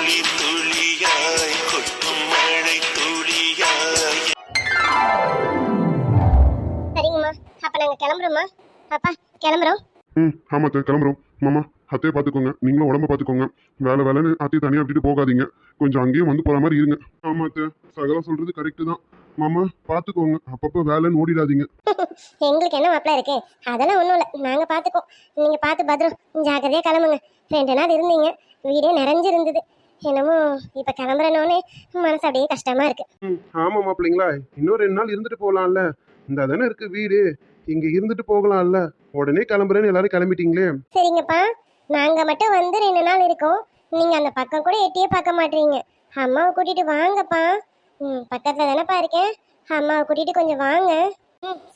துளி துளியாய் கொட்டும் மழை துளியாய். சரிங்கம்மா, அப்ப நாங்க கிளம்புறோம்மா. அப்பா கிளம்புறோம். ஆமா அத்தை கிளம்புறோம். மாமா அத்தையை பார்த்துக்கோங்க, நீங்களும் உடம்ப பார்த்துக்கோங்க. வேலைன்னு அத்தையை தனியாக விட்டுட்டு போகாதீங்க. கொஞ்சம் அங்கேயும் வந்து போகிற மாதிரி இருங்க. ஆமா அத்தை, சகலா சொல்றது கரெக்டு தான். மாமா பார்த்துக்கோங்க, அப்பப்போ வேலைன்னு ஓடிடாதீங்க. எங்களுக்கு என்ன மாப்பிள்ள இருக்கு, அதெல்லாம் ஒன்றும் இல்லை, நாங்கள் பார்த்துக்கோம். நீங்கள் பார்த்து பத்திரம் ஜாக்கிரதையாக கிளம்புங்க. 2 நாள் இருந்தீங்க, வீடே நிறைஞ்சிருந்தது. என்னமோ இப்போ கிளம்புறனோன்னே மனசு அப்படியே கஷ்டமா இருக்கு. ஆமா மாப்பிள்ளைங்களா, இன்னும் 2 நாள் இருந்துட்டு போகலாம்ல. இந்த தானே இருக்கு வீடு, இங்க இருந்துட்டு போகலாம்ல. உடனே கிளம்புறேன்னு எல்லாரும் கிளம்பிட்டீங்களே. சரிங்கப்பா, நாங்கள் மட்டும் வந்து 2 நாள் இருக்கோம். நீங்கள் அந்த பக்கம் கூட எட்டியே பார்க்க மாட்டீங்க. அம்மாவை கூட்டிட்டு வாங்கப்பா. பக்கத்தில் தானேப்பா இருக்கேன், அம்மாவை கூட்டிட்டு கொஞ்சம் வாங்க.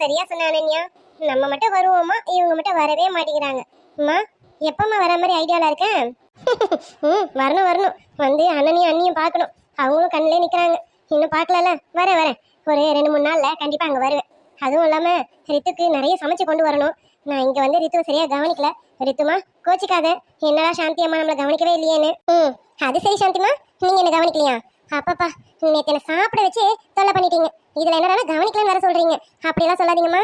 சரியா சொன்ன அனன்யா, நம்ம மட்டும் வருவோமா, இவங்க மட்டும் வரவே மாட்டேங்கிறாங்க. அம்மா எப்பம்மா வர மாதிரி ஐடியாவில் இருக்கேன். வரணும் வரணும், வந்து அண்ணனையும் அண்ணியும் பார்க்கணும். அவங்களும் கண்ணிலே நிற்கிறாங்க, இன்னும் பார்க்கலல்ல. வரேன் ஒரு 2-3 நாளில் கண்டிப்பாக அங்கே வருவேன். அதுவும் இல்லாமல் ரித்துக்கு நிறைய சமைச்சு கொண்டு வரணும். நான் இங்கே வந்து ரித்துவை சரியாக கவனிக்கல. ரித்துமா கோச்சிக்காத, என்னடா சாந்தி அம்மா நம்மளை கவனிக்கவே இல்லையேன்னு. அது சரி சாந்திமா, நீங்கள் என்ன கவனிக்கலையா? அப்பப்பா, நேற்று என்ன சாப்பிட வச்சு தொல்லை பண்ணிட்டீங்க. இதில் என்னடா கவனிக்கலன்னு வேற சொல்கிறீங்க. அப்படியெல்லாம் சொல்லாதீங்கம்மா.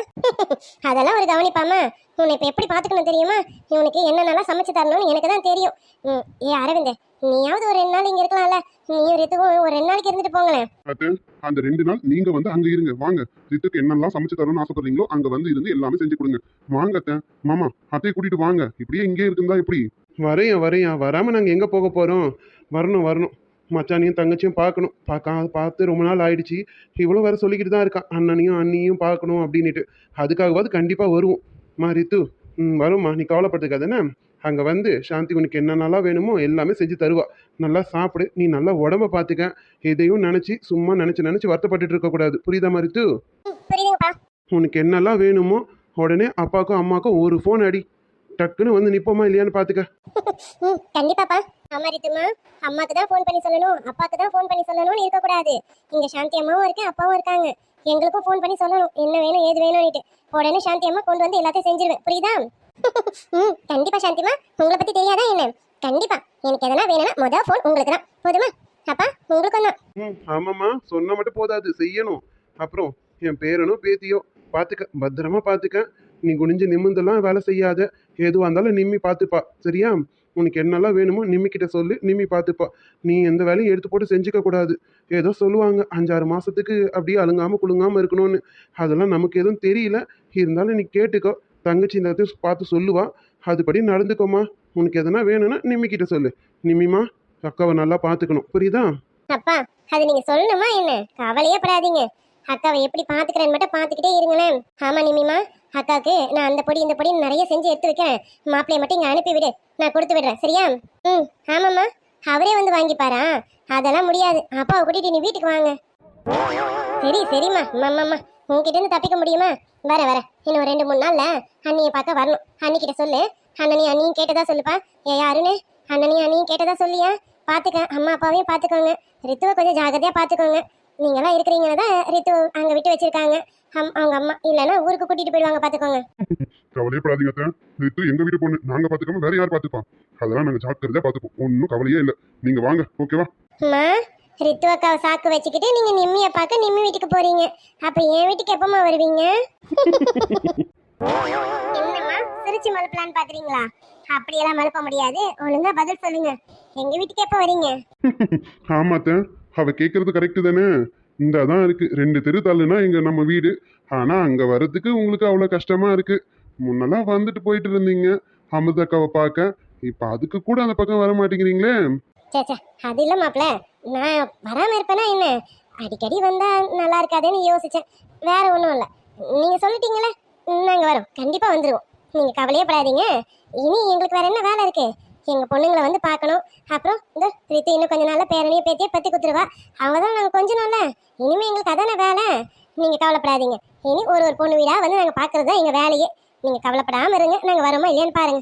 அதெல்லாம் ஒரு கவனிப்பாம்மா. உன்னை இப்போ எப்படி பார்த்துக்கணும் தெரியுமா? இவனுக்கு என்னென்னலாம் சமைச்சு தரணும்னு எனக்கு தான் தெரியும். அரவிந்த், நீயாவது ஒரு 2 நாள் இங்கே இருக்கலாம்ல. நீயும் ரித்துவும் ஒரு 2 நாளைக்கு இருந்துட்டு போங்களேன். அந்த 2 நாள் நீங்க வந்து அங்க இருங்க. வாங்க, ரித்துக்கு என்னெல்லாம் சமைச்சு தரணும்னு ஆசைப்படுறீங்களோ அங்க வந்து இருந்து எல்லாமே செஞ்சு கொடுங்க. வாங்க அத்தை. மாமா அத்தையை கூட்டிட்டு வாங்க. இப்படியே இங்கே இருக்குந்தா எப்படி? வரையா வராம நாங்க எங்க போக போறோம்? வரணும். மச்சானையும் தங்கச்சியும் பார்க்கணும். பார்த்து ரொம்ப நாள் ஆயிடுச்சு. இவ்வளோ வேற சொல்லிக்கிட்டு தான் இருக்கான், அண்ணனையும் அண்ணியும் பார்க்கணும் அப்படின்னுட்டு. அதுக்காகவாது கண்டிப்பா வருவோம். ரித்து, வரும்மா, நீ கவலைப்பட்டுக்காதானே. அங்க வந்து சாந்தி உனக்கு என்னென்னலாம் வேணுமோ எல்லாமே செஞ்சு தருவா. நல்லா சாப்பிடு, நீ நல்லா உடம்ப பார்த்துக்க. எதையும் நினைச்சு சும்மா நினைச்சு வருத்தப்பட்டுட்டு இருக்க கூடாது. புரியுதா ரித்து? உனக்கு என்னெல்லாம் வேணுமோ உடனே அப்பாவுக்கும் அம்மாவுக்கும் ஒரு ஃபோன் அடி. டக்குன்னு வந்து நிப்போமா இல்லையான்னு பாத்துக்க. கண்டிப்பாப்பா. அம்மா ரித்துமா, அம்மாக்கு தான் ஃபோன் பண்ணி சொல்லணும், அப்பாக்கு தான் ஃபோன் பண்ணி சொல்லணும்னு இருக்கக்கூடாது. இங்க சாந்தி அம்மாவும் இருக்கு, அப்பாவும் இருக்காங்க. எங்களுக்கும் ஃபோன் பண்ணி சொல்லணும் என்ன வேணும் ஏது வேணும்னுட்டு. உடனே சாந்தி அம்மா கொண்டு வந்து எல்லாத்தையும் செஞ்சிருவேன். புரியுதா? கண்டிப்பா சாந்திமா, உங்களை பத்தி தெரியாதா என்ன? கண்டிப்பா எனக்கு எதனா வேணும்னா முதல் ஃபோன் உங்களுக்கு தான். போதுமா அப்பா? உங்களுக்கும் தான். ஆமாம்மா, சொன்ன மட்டும் போதாது, செய்யணும். அப்புறம் என் பேரனோ பேத்தியோ பார்த்துக்க, பத்திரமா பார்த்துக்க. நீ குனிஞ்சு நிமிந்தெல்லாம் வேலை செய்யாத. எதுவாக இருந்தாலும் நிம்மி பார்த்துப்பா, சரியா? உனக்கு என்னெல்லாம் வேணுமோ நிம்மிக்கிட்ட சொல்லு, நிம்மி பார்த்துப்பா. நீ எந்த வேலையும் எடுத்து போட்டு செஞ்சுக்க கூடாது. ஏதோ சொல்லுவாங்க 5-6 மாசத்துக்கு அப்படியே அழுங்காம குலுங்காம இருக்கணும்னு. அதெல்லாம் நமக்கு எதுவும் தெரியல. இருந்தாலும் நீ கேட்டுக்கோ, தங்கச்சி இந்த பார்த்து சொல்லுவா. அதுபடி நடந்துக்கோமா. உனக்கு எதனா வேணும்னா நிம்மிக்கிட்ட சொல்லு. நிம்மிமா, அக்காவை நல்லா பார்த்துக்கணும், புரியுதா? அப்பா, அது நீங்க சொல்லணுமா என்ன? கவலையே படாதீங்க. அக்காவை எப்படி பாத்துக்கிறேன்னு மட்டும் பாத்துக்கிட்டே இருங்களேன். ஆமா நிம்மிமா, அக்காவுக்கு நான் அந்த பொடி இந்த பொடி நிறைய செஞ்சு எடுத்து வைக்கிறேன். மாப்பிள்ளைய மட்டும் இங்க அனுப்பி விடு, நான் கொடுத்து விடுறேன், சரியா? ஆமாம்மா, அவரே வந்து வாங்கிப்பாரா? அதெல்லாம் முடியாது, அப்பாவை கூட்டிட்டு நீ வீட்டுக்கு வாங்க. சரிம்மா. அம்மா உங்ககிட்ட இருந்து தப்பிக்க முடியுமா? வர இன்னும் 2-3 நாள்ல அண்ணியை பார்க்க வரணும். அண்ணிக்கிட்ட சொல்லு, அண்ணியும் கேட்டதா சொல்லுப்பா. யாருன்னு அண்ணியும் கேட்டதா சொல்லியா? பாத்துக்க, அம்மா அப்பாவையும் பாத்துக்கோங்க. ரித்துவை கொஞ்சம் ஜாகிரதையா பாத்துக்கோங்க. நீங்களாம் இருக்கிறீங்கன்னு தான் ரித்து அங்க விட்டு வச்சிருக்காங்க. அவங்க அம்மா இல்லைன்னா ஊருக்கு கூட்டிட்டு போயிடுவாங்க, பாத்துக்கோங்க. கவலையப்படாதீங்க அத்தை. ரித்து எங்க வீட்டு பொண்ணு, நாங்க பாத்துக்காம வேற யார் பாத்துப்பா? அதெல்லாம் நாங்க ஜாக்கிரதையா பாத்துப்போம், ஒன்னும் கவலையே இல்ல. நீங்க வாங்க, ஓகேவா? அம்மா, ரித்து அக்காவை சாக்கு வச்சுக்கிட்டு நீங்க நிம்மியை பார்க்க நிம்மி வீட்டுக்கு போறீங்க. அப்ப என் வீட்டுக்கு எப்பமா வருவீங்க? என்னம்மா சிரிச்சு மழுப்பலான்னு பாக்குறீங்களா? அப்படியெல்லாம் மழுப்ப முடியாது, ஒழுங்கா பதில் சொல்லுங்க. எங்க வீட்டுக்கு எப்ப வரீங்க? ஆமா அத்தை, அவ கேக்குறது கரெக்டு தானே. இந்த தான் இருக்கு, 2 தெரு தள்ளுனா இங்க நம்ம வீடு. ஆனா அங்க வர்றதுக்கு உங்களுக்கு அவ்வளவு கஷ்டமா இருக்கு. முன்னெல்லாம் வந்துட்டு போயிட்டு இருந்தீங்க அமிர்தக்காவை பார்க்க, இப்ப அதுக்கு கூட அந்த பக்கம் வர மாட்டேங்கிறீங்களே. சே, அது இல்ல மாப்பிள்ள, நான் வராம இருப்பேனா என்ன? அடிக்கடி வந்தா நல்லா இருக்காதுன்னு யோசிச்சேன், வேற ஒன்றும் இல்லை. நீங்க சொல்லிட்டீங்களே, நாங்க வரோம், கண்டிப்பா வந்துருவோம். நீங்க கவலையே படாதீங்க. இனி எங்களுக்கு வேற என்ன வேலை இருக்கு? எங்க பொண்ணுங்களை வந்து பார்க்கணும். அப்புறம் இந்த ரித்து இன்னும் கொஞ்ச நாள்ல பேரனையும் பேத்தியே பத்தி குத்துருவா. அவங்க தான் நாங்க கொஞ்ச நாள்ல, இனிமே எங்களுக்கு அதான வேலை. நீங்க கவலைப்படாதீங்க. இனி ஒரு பொண்ணு வீடா வந்து நாங்க பாக்குறது தான் எங்க வேலையே. நீங்க கவலைப்படாம இருங்க, நாங்க வரோமா இல்லையான்னு பாருங்க.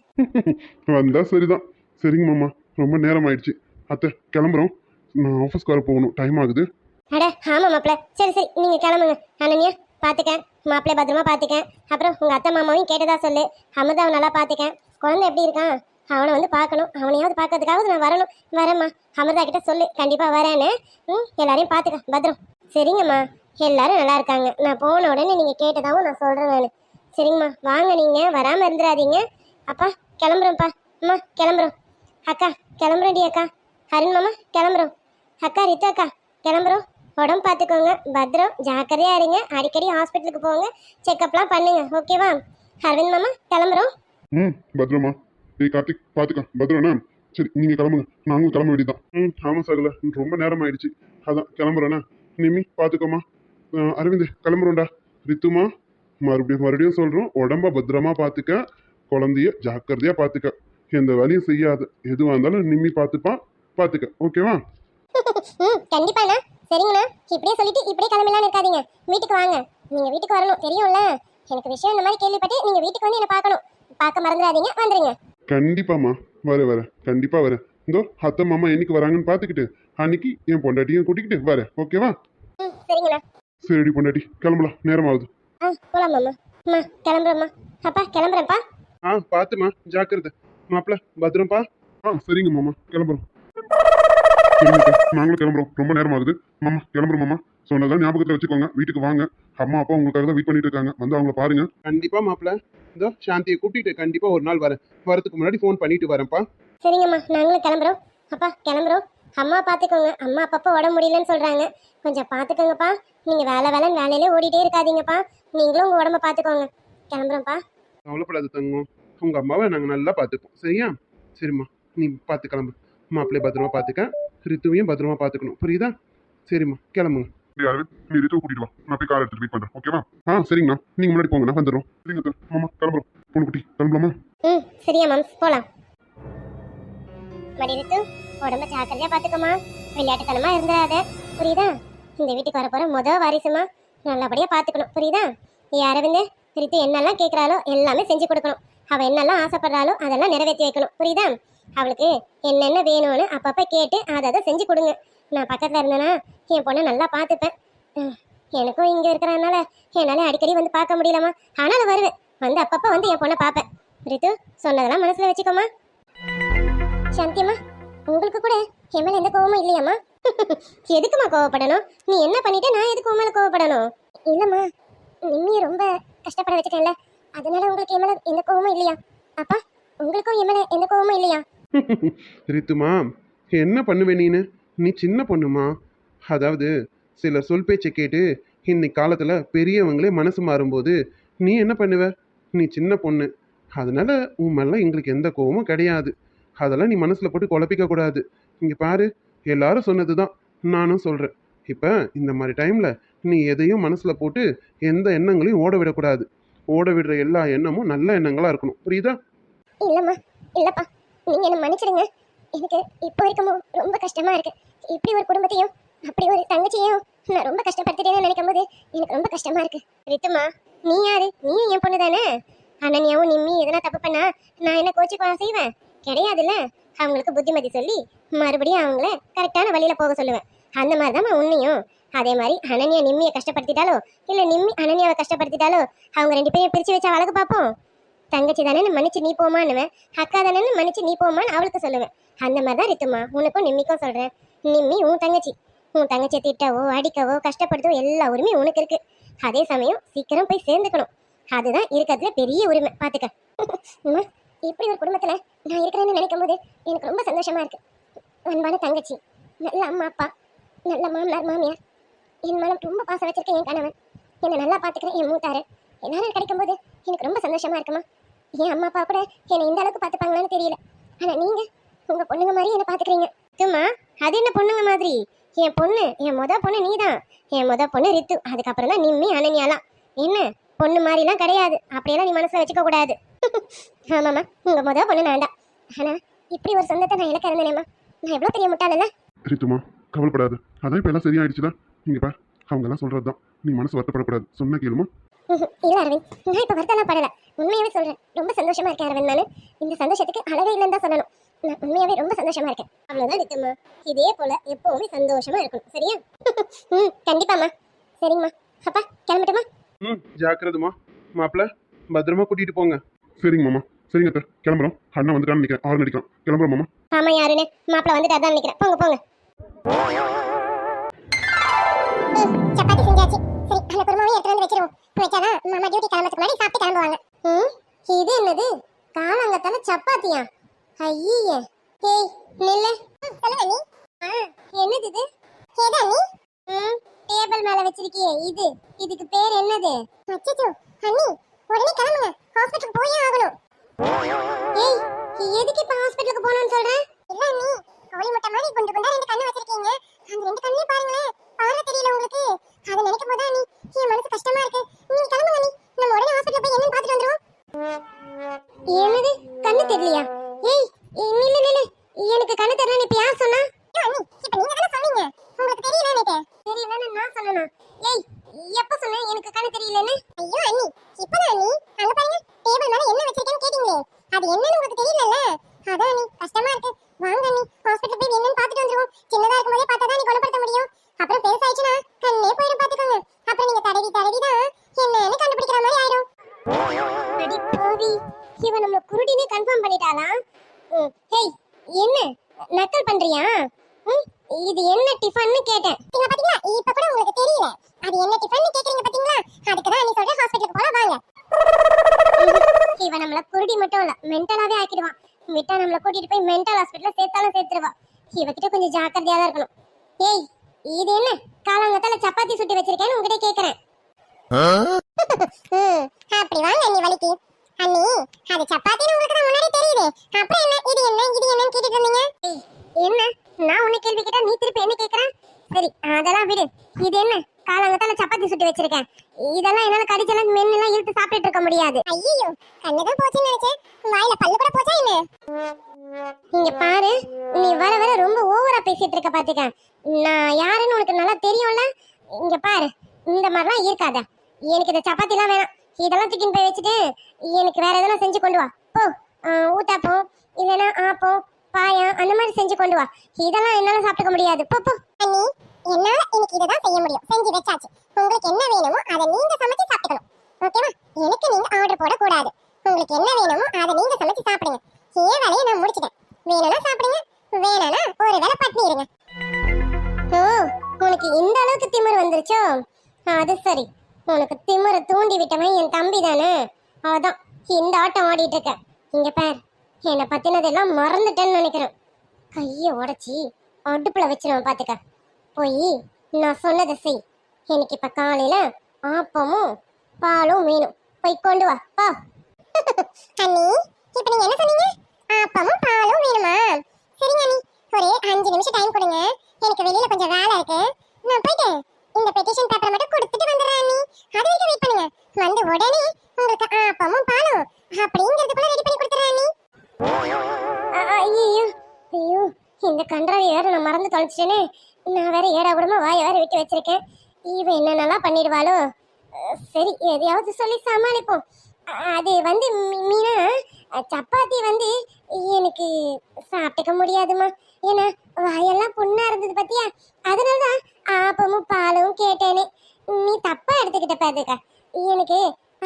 வந்தா சரிதான். சரிங்க மாமா, ரொம்ப நேரம் ஆயிடுச்சு. அத்தை கிளம்புறோம், நான் ஆஃபீஸ்க்கு வர போகணும், டைம் ஆகுது. அட ஆமா மாப்பிள்ள, சரி நீங்க கிளம்புங்க. அனன்யா பாத்துக்க, மாப்பிள்ளை பத்திரமா பாத்துக்க. அப்புறம் உங்க அத்தை மாமாவையும் கேட்டதா சொல்லு. அமிர்தாவை நல்லா பாத்துக்க. குழந்தை எப்படி இருக்கான்? அவனை வந்து பார்க்கணும். அவனையாவது பார்க்கறதுக்காவது நான் வரணும். வரேம்மா. அமிர்தா கிட்ட சொல்லு கண்டிப்பாக வரேன்னு. எல்லாரையும் பார்த்துக்க பத்திரம். சரிங்கம்மா. எல்லாரும் நல்லா இருக்காங்க. நான் போன உடனே நீங்கள் கேட்டதாகவும் நான் சொல்கிறேன் நான். சரிங்கம்மா வாங்க, நீங்கள் வராமல் இருந்துடாதீங்க. அப்பா கிளம்புறோம்ப்பா. அம்மா கிளம்புறோம். அக்கா கிளம்புறோண்டி அக்கா. அருண் மாமா கிளம்புறோம். அக்கா ரித்து அக்கா கிளம்புறோம். உடம்பு பார்த்துக்கோங்க பத்திரம். ஜாக்கிரதையாக இருங்க. அடிக்கடி ஹாஸ்பிட்டலுக்கு போங்க. செக்கப்லாம் பண்ணுங்க. ஓகேவா? அரவிந்த் மாமா கிளம்புறோம். பத்திரமா. டேய் கார்த்திக் பார்த்துக்க பத்திரம்ண்ணா. சரி நீங்கள் கிளம்புங்க, நாங்களும் கிளம்ப வேண்டியதான். ஆமாம் சகல, ரொம்ப நேரம் ஆயிடுச்சு, அதான் கிளம்புறேண்ணா. நிம்மி பார்த்துக்கோமா. அரவிந்த் கிளம்புறோம்டா. ரித்துமா மறுபடியும் சொல்கிறோம், உடம்ப பத்திரமா பார்த்துக்க, குழந்தைய ஜாக்கிரதையாக பார்த்துக்க, எந்த வேலையும் செய்யாது. எதுவாக இருந்தாலும் நிம்மி பார்த்துக்க. ஓகேவா? கண்டிப்பாண்ணா. சரிங்கண்ணா. இப்படியே சொல்லிட்டு இப்படியே கிளம்பலான்னு இருக்காதீங்க. வீட்டுக்கு வாங்க. நீங்கள் வீட்டுக்கு வரணும் தெரியும்ல. எனக்கு விஷயம் இந்த மாதிரி கேள்விப்பட்டு நீங்கள் வீட்டுக்கு வந்து என்ன பார்க்கணும். பார்க்க மறந்துடாதீங்க. வந்துடுங்க. கண்டிப்பாம்மா வரேன் கண்டிப்பாக வரேன். இதோ அத்தை மாமா என்னைக்கு வராங்கன்னு பார்த்துக்கிட்டு அன்னைக்கு என் பொண்டாட்டியும் கூட்டிக்கிட்டு வரேன். ஓகேவா? சரிங்கண்ணா. சரிடி பொண்டாட்டி கிளம்பலாம், நேரம் ஆகுது. போலாம் மாமா. அம்மா கிளம்புறேம்மா. அப்பா கிளம்புறேன்ப்பா. பார்த்துமா ஜாக்கிரதை. மாப்பிள்ள பத்திரம்ப்பா. சரிங்க மாமா கிளம்புறோம். சரிங்கக்கா நாங்களும் கிளம்புறோம், ரொம்ப நேரம் ஆகுது. மாமா கிளம்புறோம் மாமா. சொன்னதான் ஞாபகத்தில் வச்சுக்கோங்க. வீட்டுக்கு வாங்க, அம்மா அப்பா உங்களுக்காக தான் வெயிட் பண்ணிட்டு இருக்காங்க, வந்து அவங்கள பாருங்க. கண்டிப்பா மாப்பிள்ள. இதோ சாந்தியை கூட்டிட்டு கண்டிப்பா ஒரு நாள் வரேன். வரதுக்கு முன்னாடி ஃபோன் பண்ணிட்டு வரேன்ப்பா. சரிங்கம்மா நாங்களும் கிளம்புறோம். அப்பா கிளம்புறோம். அம்மா பார்த்துக்கோங்க. அம்மா அப்பப்போ உடம்பு முடியலன்னு சொல்கிறாங்க, கொஞ்சம் பார்த்துக்கோங்கப்பா. நீங்கள் வேலைன்னு வேலையிலே ஓடிட்டே இருக்காதீங்கப்பா. நீங்களும் உங்கள் உடம்ப பார்த்துக்கோங்க. கிளம்புறோம்ப்பா. கவலைப்படாத தங்கம், உங்க அம்மாவை நாங்கள் நல்லா பார்த்துப்போம். சரியா? சரிம்மா நீ பார்த்து கிளம்பு. மாப்பிள்ளைய பத்திரமா பார்த்துக்க, ரித்துவையும் பத்திரமா பார்த்துக்கணும். புரியுதா? சரிம்மா கிளம்புங்க. நீ ரித்துவை கூட்டிட்டு வா, நான் போய் கார் எடுத்துட்டு வெயிட் பண்றேன். ஓகேவா? சரிங்கண்ணா நீங்க முன்னாடி போங்க, நான் வந்துடுறோம். சரிங்க மாமா கிளம்புறோம். பொண்ணு குட்டி கிளம்பலாமா? சரியா மாம்ஸ் போகலாம். மடிவித்து உடம்ப ஜாக்கிரதையா பார்த்துக்கோமா. விளையாட்டுத்தனமா இருந்துடாத. புரியுதா? இந்த வீட்டுக்கு வரப்போற வாரிசுமா, நல்லபடியா பார்த்துக்கணும். புரியுதா? அரவிந்த் ரித்து என்னெல்லாம் கேட்குறாளோ எல்லாமே செஞ்சு கொடுக்கணும். அவள் என்னெல்லாம் ஆசைப்படுறாளோ அதெல்லாம் நிறைவேற்றி வைக்கணும். புரியுதா? அவளுக்கு என்னென்ன வேணும்னு அப்பப்போ கேட்டு அதை செஞ்சு கொடுங்க. நான் பக்கத்தில் இருந்தேன்னா என் பொண்ணை நல்லா பார்த்துப்பேன். எனக்கும் இங்கே இருக்கிறதுனால என்னால் அடிக்கடி வந்து பார்க்க முடியலம்மா. ஆனாலும் வருவேன், வந்து அப்பப்போ வந்து என் பொண்ணை பார்ப்பேன். ரித்து சொன்னதெல்லாம் மனசில் வச்சுக்கோமா. சாந்தியம்மா உங்களுக்கு கூட என் மேலே எந்த கோவமும் இல்லையாம்மா? எதுக்குமா கோவப்படணும்? நீ என்ன பண்ணிட்டு நான் எதுக்கு உன் மேலே கோவப்படணும்? இல்லைம்மா, நிம்மியை ரொம்ப கஷ்டப்பட வச்சுட்டேன்ல, அதனால உங்களுக்கு என் மேலே எந்த கோவமும் இல்லையா? அப்பா உங்களுக்கும் என் மேலே எந்த கோவமும் இல்லையா? ரித்துமா என்ன பண்ணுவே நீ சின்ன பொண்ணுமா. அதாவது சில சொல் பேச்சை கேட்டு இன்னைக்கு காலத்தில் பெரியவங்களே மனசு மாறும்போது நீ என்ன பண்ணுவ? நீ சின்ன பொண்ணு, அதனால உன் மேலே எங்களுக்கு எந்த கோவமும் கிடையாது. அதெல்லாம் நீ மனசில் போட்டு குழப்பிக்க கூடாது. இங்கே பாரு, எல்லாரும் சொன்னது தான் நானும் சொல்கிறேன். இப்போ இந்த மாதிரி டைமில் நீ எதையும் மனசில் போட்டு எந்த எண்ணங்களையும் ஓட விடக்கூடாது. ஓட விடுற எல்லா எண்ணமும் நல்ல எண்ணங்களாக இருக்கணும். புரியுதா? இல்லைம்மா, இல்லைப்பா, நீங்கள் என்ன மன்னிச்சிடுங்க. எனக்கு இப்போ வரைக்கும் ரொம்ப கஷ்டமாக இருக்குது. இப்படி ஒரு குடும்பத்தையும் அப்படி ஒரு தங்கச்சியையும் நான் ரொம்ப கஷ்டப்படுத்திட்டேன்னு நினைக்கும் போது எனக்கு ரொம்ப கஷ்டமாக இருக்குது. ரித்துமா நீ யாரு? நீ என் பொண்ணு தானே. அனன்யாவும் நிம்மி எதனா தப்பு பண்ணா நான் என்ன கோச்சிக்கோளா செய்வேன்? கிடையாதுல்ல. அவங்களுக்கு புத்திமதி சொல்லி மறுபடியும் அவங்கள கரெக்டான வழியில் போக சொல்லுவேன். அந்த மாதிரி தான் உன்னையும். அதே மாதிரி அனன்யா நிம்மியை கஷ்டப்படுத்திட்டாலோ இல்லை நிம்மி அனன்யாவை கஷ்டப்படுத்திட்டாலோ அவங்க ரெண்டு பேரும் பிரித்து வச்சா வழக்கு பார்ப்போம். தங்கச்சி தானே மன்னிச்சு நீ போமான்னுவேன், அக்கா தானே மன்னிச்சு நீ போமான்னு அவளுக்கு சொல்லுவேன். அந்த மாதிரி தான் ரித்துமா உனக்கும் நிம்மிக்கும் சொல்கிறேன். நிம்மி உன் தங்கச்சியை திட்டவோ அடிக்கவோ கஷ்டப்படுத்தவோ எல்லா உரிமையும் உனக்கு இருக்கு. அதே சமயம் சீக்கிரம் போய் சேர்ந்துக்கணும். அதுதான் இருக்கிறதுல பெரிய உரிமை. பார்த்துக்க. இப்படி ஒரு குடும்பத்தில் நான் இருக்கிறேன்னு நினைக்கும் போது எனக்கு ரொம்ப சந்தோஷமா இருக்கு. அன்பான தங்கச்சி, நல்ல அம்மா அப்பா, நல்ல மாமனார் மாமியார், என் மேலே ரொம்ப பாசம் வச்சிருக்கேன் என் கணவன், என்னை நல்லா பார்த்துக்கிறேன் என் மூத்தாரு, எல்லாரும் கிடைக்கும் போது எனக்கு ரொம்ப சந்தோஷமா இருக்குமா. என் அம்மா அப்பா கூட என்னை இந்த அளவுக்கு பார்த்துப்பாங்களான்னு தெரியல. ஆனால் நீங்கள் உங்கள் பொண்ணுங்க மாதிரி என்னை பார்த்துக்கிறீங்க. சும்மா அது என்ன பொண்ணுங்க மாதிரி? என் பொண்ணு, என் பொண்ணு நீ தான். என் பொண்ணு ரித்து, அதுக்கப்புறம் தான் நிம்மி அனன்யாலாம். என்ன பொண்ணு மாதிரிலாம் கிடையாது. அப்படியெல்லாம் நீ மனசில் வச்சுக்க கூடாது. ஆமாம்மா, உங்கள் பொண்ணு நான் தான். ஆனால் இப்படி ஒரு சொந்தத்தை நான் இழக்க இருந்தேனேம்மா. நான் எவ்வளோ பெரிய முட்டாளல்ல. ரித்துமா கவலைப்படாது, அதான் இப்போ எல்லாம் சரியாயிடுச்சுல. நீங்கள் பா, அவங்க எல்லாம் சொல்கிறது தான், நீ மனசு வருத்தப்படக்கூடாது. சொன்ன கேளுமா? இல்லை அரவிந்த், நான் இப்போ வருத்தம்லாம் படலை. உண்மையாகவே சொல்கிறேன், ரொம்ப சந்தோஷமா இருக்கேன் அரவிந்த். நான் இந்த சந்தோஷத்துக்கு அளவே இல்லைன்னு தான் சொல்லணும். நான் உண்மையாகவே ரொம்ப சந்தோஷமா இருக்கேன். அவ்வளோதான் ரித்துமா, இதே போல் எப்போவுமே சந்தோஷமா இருக்கணும். சரியா? கண்டிப்பாம்மா. சரிங்கம்மா. அப்பா கிளம்பட்டுமா? ஜாக்கிரதுமா. மாப்பிள்ள பத்திரமா கூட்டிகிட்டு போங்க. சரிங்க மாமா. சரிங்க அத்தை கிளம்புறோம். அண்ணன் வந்துட்டான்னு நினைக்கிறேன், ஆறு அடிக்கலாம். கிளம்புறோம் மாமா. ஆமா யாருன்னு மாப்பிள்ள வந்துட்டு அதான் நினைக்கிறேன். போங்க போங்க. சப்பாத்தி செஞ்சாச்சு. சரி அந்த குருமாவை எடுத்து வந்து வச்சிருவோம். வச்சாதான் மாமா டியூட்டி கிளம்புறதுக்கு முன்னாடி சாப்பிட்டு கிளம்புவாங்க. இது என்னது காலங்கத்தால சப்பாத்தியா? ஐயே ஏய் நில்லு. சொல்லுங்க நீ. என்னது இது? ஏதா நீ? டேபிள் மேல வச்சிருக்கியே இது, இதுக்கு பேர் என்னது? அச்சச்சோ அண்ணி உடனே கிளம்புங்க, ஹாஸ்பிடலுக்கு போயே ஆகணும். ஏய் எதுக்கு இப்ப ஹாஸ்பிடலுக்கு போகணும்னு சொல்ற? இல்ல அண்ணி கோழி முட்டை மாதிரி குண்டு குண்டா ரெண்டு கண்ணு வச்சிருக்கீங்க, அந்த ரெண்டு கண்ணையும் பாருங்களேன், பார்வை தெரியல உங்களுக்கு. அதை நினைக்கும் போது அண்ணி என் மனசு கஷ்டமா இருக்கு. நீங்க கிளம்புங்க அண்ணி, நம்ம உடனே ஹாஸ்பிடல் போய் என்னன்னு பாத்துட்டு வந்துருவோம். என்னது கண்ணு தெரியலையா? ஏய் நில்லு நில்லு, எனக்கு கண்ணு தெரியலன்னு இப்ப யார் சொன்னா? அண்ணி இப்ப நீங்க தான சொன்னீங்க உங்களுக்கு தெரியலன்னு. தெரியலன்னு நான் சொன்னேனா? ஏய் எப்ப சொன்னேன் எனக்கு கண்ணு தெரியலன்னு? ஐயோ அண்ணி இப்பதான் அண்ணி அங்க பாருங்க டேபிள் மேல என்ன வச்சிருக்கேன்னு கேட்டீங்களே, அது என்னன்னு உங்களுக்கு தெரியலல்ல? அதான் அண்ணி கஷ்டமா இருக்கு. வாங்க அண்ணி ஹாஸ்பிடல் போய் என்னன்னு பாத்துட்டு வந்துருவோம். சின்னதா இருக்கும்போதே பார்த்தா தான் நீ குணப்படுத்த முடியும். அப்புறம் பெருசாயிடுச்சுனா கண்ணே போயிடும் பாத்துக்கோங்க. அப்புறம் நீங்க தடவி தடவி தான் என்னன்னு கண்டுபிடிக்கிற மாதிரி ஆயிடும். அடி பாவி, இவன் நம்ம குருடினே கன்ஃபார்ம் பண்ணிட்டாளா? ஹேய் என்ன நக்கல் பண்றியா? இது என்ன டிஃபன்னு கேட்டேன். நீங்க பாத்தீங்களா இப்ப கூட உங்களுக்கு தெரியல அது என்ன டிஃபன்னு கேக்குறீங்க பாத்தீங்களா? அதுக்கு தான் நீ சொல்ற ஹாஸ்பிடலுக்கு போலாம் வாங்க. இவன் நம்மள குருடி மட்டும் இல்ல மென்டலாவே ஆக்கிடுவான். விட்டா நம்மள கூட்டிட்டு போய் மென்டல் ஹாஸ்பிடல்ல சேர்த்தாலும் சேர்த்துருவா. இவகிட்ட கொஞ்சம் ஜாக்கிரதையா தான் இருக்கணும். ஏய் இது என்ன காலங்கத்தால சப்பாத்தி சுட்டு வச்சிருக்கேன்னு உங்ககிட்ட கேக்குறேன். அப்படி வாங்க அண்ணி வலிக்கு. அண்ணி அது சப்பாத்தின்னு உங்களுக்கு தான் முன்னாடி தெரியுது, அப்புறம் என்ன இது என்ன இது என்னன்னு கேட்டுட்டு இருந்தீங்க? என்ன நான் உன்னை கேள்வி கேட்டா நீ திருப்பி என்ன கேக்குற? சரி அதெல்லாம் விடு. இது என்ன காலங்கத்தால சப்பாத்தி சுட்டு வச்சிருக்கேன், இதெல்லாம் என்னால கடிச்செல்லாம் மென்னெல்லாம் இழுத்து சாப்பிட்டு இருக்க முடியாது. ஐயோ கண்ணுதான் போச்சுன்னு நினைச்சேன், வாயில பல்லு கூட போச்சா என்ன? இங்க பாரு நீ வர வர ரொம்ப ஓவரா பேசிட்டு இருக்க பாத்துக்க. நான் யாருன்னு உனக்கு நல்லா தெரியும்ல. இங்க பாரு இந்த மாதிரிலாம் இருக்காத. எனக்கு இந்த சப்பாத்தி எல்லாம் வேணாம், இதெல்லாம் தூக்கின்னு போய் வச்சுட்டு எனக்கு வேற எதெல்லாம் செஞ்சு கொண்டு வா போ. ஊத்தாப்பம் இல்லைன்னா ஆப்பம் பாயம் அந்த மாதிரி செஞ்சு கொண்டு வா. இதெல்லாம் என்னால சாப்பிட்டுக்க முடியாது போ போ. அண்ணி என்னால இன்னைக்கு இததான் செய்ய முடியும், செஞ்சு வச்சாச்சு. உங்களுக்கு என்ன வேணுமோ அதை நீங்க சமைச்சு சாப்பிட்டுக்கணும், ஓகேவா? எனக்கு நீங்க ஆர்டர் போட கூடாது. உங்களுக்கு என்ன வேணுமோ அதை நீங்க சமைச்சு சாப்பிடுங்க. ஏன் வேலையை நான் முடிச்சிட்டேன். வேணும்னா சாப்பிடுங்க, வேணானா ஒரு வேளை பட்டினி இருங்க. ஓ உனக்கு இந்த அளவுக்கு திமிரு வந்துருச்சோ? அது சரி, உனக்கு திமிர தூண்டி விட்டவன் என் தம்பி தானே, அதான் இந்த ஆட்டம் ஆடிட்டு இருக்க. இங்க பார் என்னை பத்தினதெல்லாம் மறந்துட்டேன்னு நினைக்கிறேன். கைய உடைச்சி அடுப்புல வச்சிருவேன் பாத்துக்க. போய் நான் சொன்னதை செய். எனக்கு இப்ப காலையில ஆப்பமும் பாலும் வேணும், போய் கொண்டு வா பா. அண்ணி இப்ப நீங்க என்ன சொன்னீங்க? ஆப்பமும் பாலும் வேணுமா? சரிங்க அண்ணி ஒரு 5 நிமிஷம் டைம் கொடுங்க, எனக்கு வெளியில கொஞ்சம் வேலை இருக்கு. நான் போயிட்டு இந்த பெட்டிஷன் பேப்பரை மட்டும் கொடுத்துட்டு வந்துடுறேன் அண்ணி. அது வரைக்கும் வெயிட் பண்ணுங்க, வந்து உடனே உங்களுக்கு ஆப்பமும் பாலும் அப்படிங்கிறதுக்குள்ள ரெடி பண்ணி கொடுத்துறேன் அண்ணி. ஐயோ ஐயோ இந்த கன்றாவி வேற நான் மறந்து தொலைச்சிட்டேனே. நான் வேற ஏடா கூடமா வாயை வேற விட்டு வச்சிருக்கேன். இவன் என்னென்னலாம் பண்ணிடுவாளோ? சரி எதையாவது சொல்லி சமாளிப்போம். அது வந்து மீனா சப்பாத்தி வந்து எனக்கு சாப்பிட்டுக்க முடியாதுமா, ஏன்னா வாயெல்லாம் புண்ணா இருந்தது பத்தியா, அதனாலதான் ஆப்பமும் பாலும் கேட்டேனே. நீ தப்பா எடுத்துக்கிட்ட பாத்துக்க. எனக்கு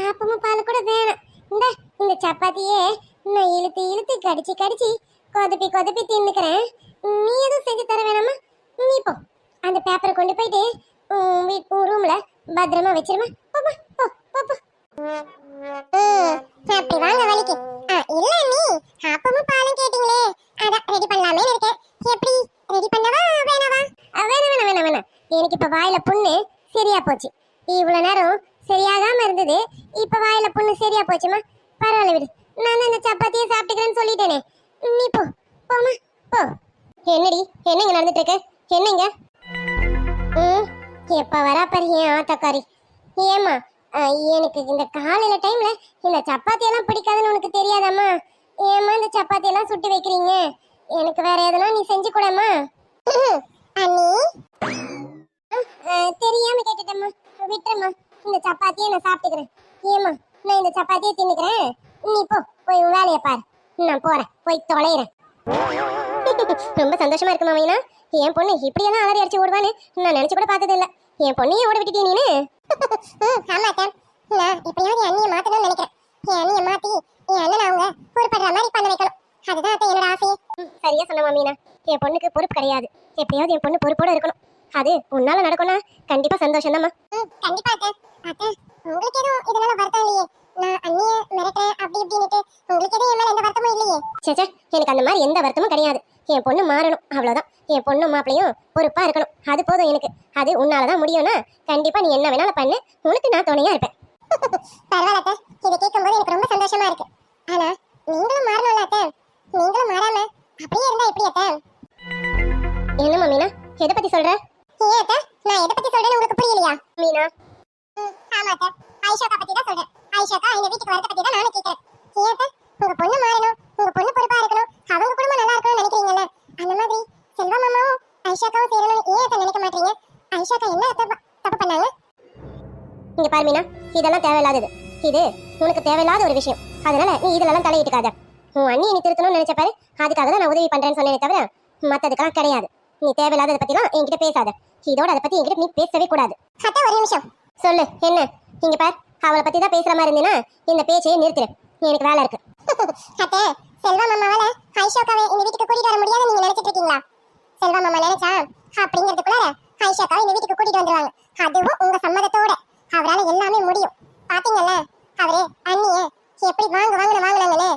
ஆப்பமும் பாலும் கூட வேணாம். இந்த சப்பாத்தியே நான் இழுத்து இழுத்து கடிச்சு கடிச்சு கொதப்பி கொதப்பி தின்னுக்கிறேன். நீ எதுவும் செஞ்சு தர வேணாமா? நீ போ அந்த பேப்பரை கொண்டு போயிட்டு ரூம்ல பத்திரமா வச்சிருமா. போமா போ போ போ. அப்படி வாங்க வலிக்கு. இல்ல நீ ஆப்பமும் பாலும் கேட்டீங்களே, அதான் ரெடி பண்ணலாமே இருக்கேன். எப்படி ரெடி பண்ணவா வேணாவா? வேணாம் வேணாம் வேணாம் வேணாம், எனக்கு இப்ப வாயில புண்ணு சரியா போச்சு. இவ்வளவு நேரம் சரியாகாம இருந்தது, இப்ப வாயில புண்ணு சரியா போச்சுமா. பரவாயில்ல விடு, நான் இந்த சப்பாத்தியை சாப்பிட்டுக்கிறேன்னு சொல்லிட்டேனே. நீ போ போமா போ. என்னடி என்னங்க நடந்துட்டு இருக்கு? என்னங்க எப்ப வரா பாரு என் ஆத்தக்காரி. ஏமா எனக்கு இந்த காலையில டைம்ல இந்த சப்பாத்தி எல்லாம் பிடிக்காதுன்னு உனக்கு தெரியாதாம்மா? ஏமா இந்த சப்பாத்தி எல்லாம் சுட்டு வைக்கிறீங்க? எனக்கு வேற எதனா நீ செஞ்சு கூடமா. அண்ணி தெரியாம கேட்டுட்டேம்மா, விட்டுறமா. இந்த சப்பாத்தியை நான் சாப்பிட்டுக்கிறேன். ஏமா நான் இந்த சப்பாத்தியை தின்னுக்கிறேன், நீ போ போய் உன் வேலையை பாரு. நான் போறேன், போய் தொலைகிறேன். ரொம்ப சந்தோஷமா இருக்கு மாமையா. என் பொண்ணு இப்படியெல்லாம் அலறி அடிச்சு ஓடுவான்னு நான் நினைச்சு கூட பார்த்தது இல்ல. என் பொண்ணையே ஓட விட்டுட்டே நீனு. ஆமாட்டேன், நான் இப்படியாவது என் அண்ணியை மாத்தணும்னு நினைக்கிறேன். என் அண்ணியை மாத்தி என் அண்ணன் அவங்க பொறுப்படுற மாதிரி பண்ண வைக்கணும். அதுதான் அத்தை என்னோட ஆசையே. சரியா சொன்னமா மீனா. என் பொண்ணுக்கு பொறுப்பு கிடையாது. எப்படியாவது என் பொண்ணு பொறுப்போட இருக்கணும். அது உன்னால நடக்கும்னா கண்டிப்பா சந்தோஷம் தான்மா. கண்டிப்பா அத்தை. அத்தை உங்களுக்கு எதுவும் இதனால வருத்தம் இல்லையே? நான் அண்ணிய மிரட்டேன் அப்படி இப்படின்னுட்டு உங்களுக்கு எதுவும் என் மேல எந்த வருத்தமும் இல்லையே? சேச்சே, எனக்கு அந்த மாதிரி எந்த வருத்தமும் கிடையாது. என் பொண்ணு மாறணும் அவ்வளவுதான். என் பொண்ணும் மாப்பிளையும் பொறுப்பா இருக்கணும். அது போதும் எனக்கு. அது உன்னாலதான் முடியும்னா கண்டிப்பா நீ என்ன வேணாலும் பண்ணு. உனக்கு நான் துணையா இருப்பேன். பரவாயில்ல அத்தை. இதை கேட்கும்போது எனக்கு ரொம்ப சந்தோஷமா இருக்கு. ஆனா நீங்களும் மாறணும்ல அத்தை. நீங்களும் மாறாம அப்படியே இருந்தா எப்படி அத்தை? என்னம்மா மீனா, எதை பத்தி சொல்ற? ஏன் அத்தை, நான் எதை பத்தி சொல்றேன்னு உங்களுக்கு புரியலையா? மீனா ஆமா அத்தை, ஆயிஷாக்கா பத்தி தான் சொல்றேன். ஆயிஷாக்கா இந்த வீட்டுக்கு வரத பத்தி தான் நானும் கேட்கிறேன். ஏன் அத்தை, உங்க பொண்ணு மாறணும், உங்க பொண்ணு பொறுப்பா இருக்கணும், அவங்க குடும்பம் நல்லா இருக்கணும்னு நினைக்கிறீங்கல்ல, அந்த மாதிரி செல்வா மாமாவும் ஆயிஷாக்காவும் சேரணும்னு ஏன் அத்தை நினைக்க மாட்டீங்க? ஆயிஷாக்கா என்ன தப்பு பண்ணாங்க? இங்க பாரு மீனா, இதெல்லாம் தேவையில்லாதது. இது உனக்கு தேவையில்லாத ஒரு விஷயம். அதனால நீ இதெல்லாம் தலையிட்டுக்காத. உன் அண்ணி நீ திருத்தணும்னு நினைச்ச பாரு, அதுக்காக தான் நான் உதவி பண்றேன்னு சொன்னேனே தவிர மத்ததுக்கெல்லாம் கிடையாது. நீ தேவையில்லாததை பத்திலாம் என்கிட்ட பேசாத. இதோட அதை பத்தி என்கிட்ட நீ பேசவே கூடாது. அத்தை ஒரு நிமிஷம் சொல்லு. என்ன? இங்க பார், அவளை பத்தி தான் பேசுற மாதிரி இருந்தேன்னா இந்த பேச்சையே நிறுத்துரு. எனக்கு வேலை இருக்கு. அத்தை, செல்வா மாமாவால ஆயிஷாக்காவை இந்த வீட்டுக்கு கூட்டிட்டு வர முடியாதுன்னு நீங்க நினைச்சிட்டு இருக்கீங்களா? செல்வா மாமா நினைச்சா அப்படிங்கிறதுக்குள்ள ஆயிஷாக்காவை இந்த வீட்டுக்கு கூட்டிட்டு வந்துருவாங்க. அதுவும் உங்க சம்மதத்தோட. அவரால எல்லாமே முடியும். பாத்தீங்கல்ல, அவரு அண்ணிய எப்படி வாங்கினாங்களே,